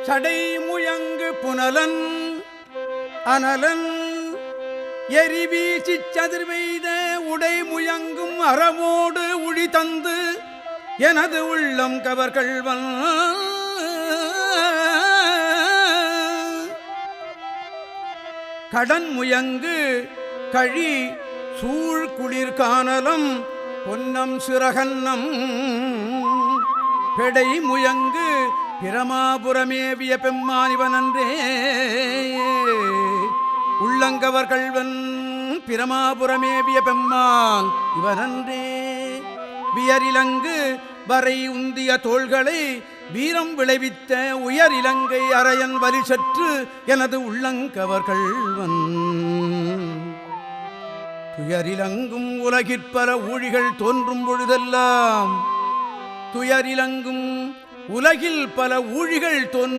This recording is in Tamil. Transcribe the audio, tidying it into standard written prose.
சடை முயங்கு புனலன் அனலன் எரிவீசிச் சதிர்வெய்த உடை முயங்கும் அறமோடு உழி தந்து எனது உள்ளம் கவர்கள்வன் கடன் முயங்கு கழி சூழ் குளிர் காணலம் பொன்னம் சிறகன்னம் பெடை முயங்கு பிரமாபுரமேவிய பெம்மானிவனன்றே உள்ளங்கவர்கள்வன் பிரமாபுரமேவிய பெம்மான் இவனன்றே வியரிலங்கு வரை உந்திய தோள்களை வீரம் விளைவித்த உயரிலங்கை அரையன் வலி சற்று எனது உள்ளங்கவர்கள்வன் துயரிலங்கும் உலகிற்பல ஊழிகள் தோன்றும் பொழுதெல்லாம் துயரிலங்கும் உலகில் பல ஊழிகள் தோன்றும்